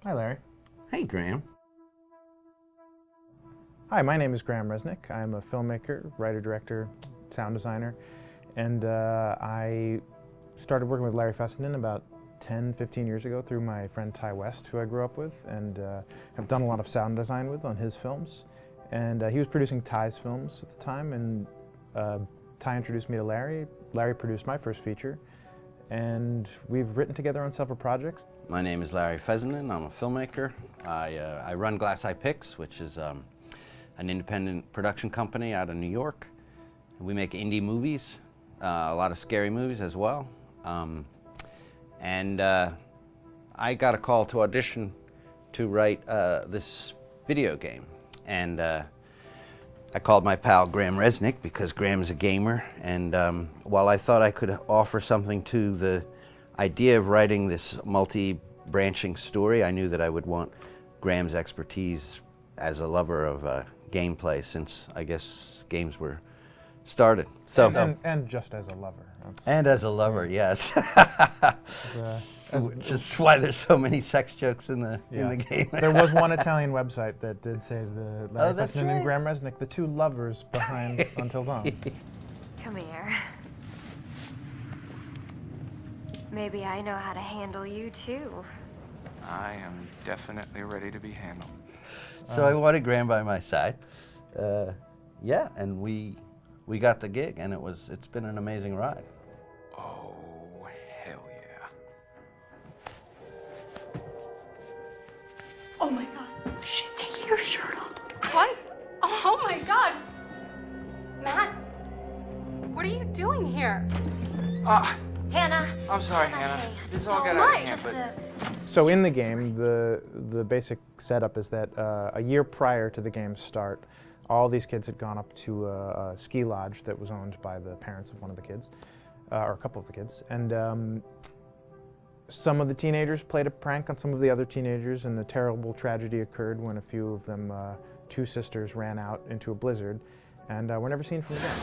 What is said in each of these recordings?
Hi, Larry. Hey, Graham. Hi, my name is Graham Resnick. I'm a filmmaker, writer, director, sound designer, and I started working with Larry Fessenden about 10, 15 years ago through my friend Ty West, who I grew up with, and have done a lot of sound design with on his films. And he was producing Ty's films at the time, and Ty introduced me to Larry. Larry produced my first feature, and we've written together on several projects. My name is Larry Fessenden. I'm a filmmaker. I run Glass Eye Pix, which is an independent production company out of New York. We make indie movies, a lot of scary movies as well. I got a call to audition to write this video game. And I called my pal Graham Resnick because Graham is a gamer. And while I thought I could offer something to the idea of writing this multi-branching story, I knew that I would want Graham's expertise as a lover of gameplay, since I guess games were started. So and just as a lover. And as a lover, yes. Which is why there's so many sex jokes in the game. There was one Italian website that did say the Larry Fessenden right. and Graham Resnick, the two lovers behind Until Dawn. Come here. Maybe I know how to handle you too. I am definitely ready to be handled. So I wanted Graham by my side. Yeah, and we got the gig, and it's been an amazing ride. Oh, hell yeah. Oh my god, she's taking her shirt off. What? Oh my god. Matt, what are you doing here? Hannah. I'm sorry, Hannah. This all got out of hand, but... So in the game, the basic setup is that a year prior to the game's start, all these kids had gone up to a ski lodge that was owned by the parents of one of the kids, or a couple of the kids, and some of the teenagers played a prank on some of the other teenagers, and the terrible tragedy occurred when a few of them, two sisters, ran out into a blizzard, and were never seen from again.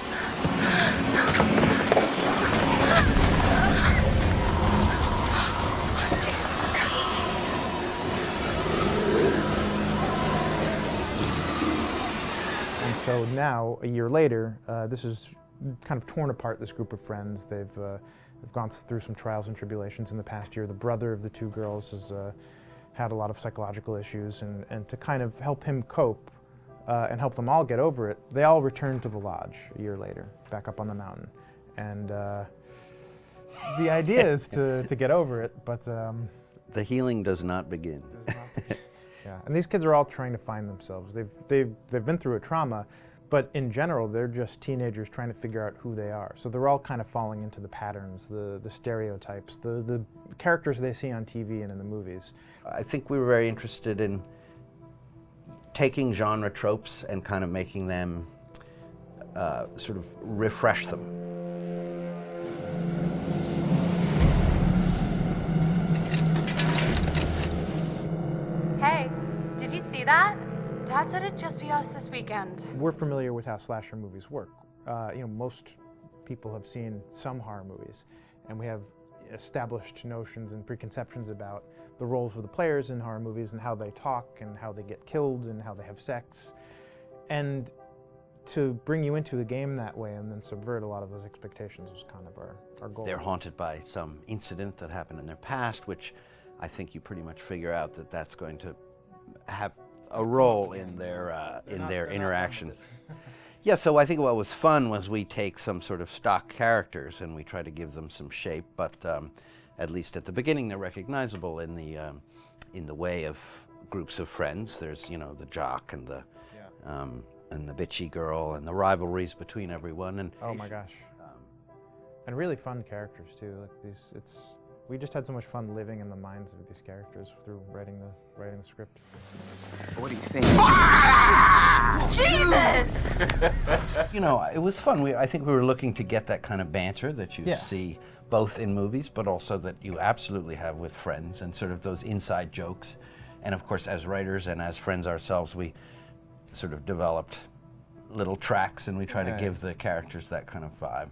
So now, a year later, this is kind of torn apart, this group of friends. They've gone through some trials and tribulations in the past year. The brother of the two girls has had a lot of psychological issues, and to kind of help him cope and help them all get over it, they all returned to the lodge a year later, back up on the mountain. And the idea is to get over it, but... the healing does not begin. Yeah, and these kids are all trying to find themselves. They've been through a trauma, but in general, they're just teenagers trying to figure out who they are. So they're all kind of falling into the patterns, the stereotypes, the characters they see on TV and in the movies. I think we were very interested in taking genre tropes and kind of making them sort of refresh them. Hey, did you see that? Dad said it'd just be us this weekend. We're familiar with how slasher movies work. Most people have seen some horror movies, and we have established notions and preconceptions about the roles of the players in horror movies and how they talk and how they get killed and how they have sex. And to bring you into the game that way and then subvert a lot of those expectations was kind of our goal. They're haunted by some incident that happened in their past, which I think you pretty much figure out that that's going to have a role in their interaction. Yeah, so I think what was fun was we take some sort of stock characters and we try to give them some shape, but at least at the beginning they're recognizable in the way of groups of friends. There's, you know, the jock and the bitchy girl and the rivalries between everyone. And oh my gosh, and really fun characters too. Like we just had so much fun living in the minds of these characters through writing the script. What do you think? Jesus! You know, it was fun. I think we were looking to get that kind of banter that you see both in movies, but also that you absolutely have with friends, and sort of those inside jokes. And of course, as writers and as friends ourselves, we sort of developed little tracks, and we try to give the characters that kind of vibe.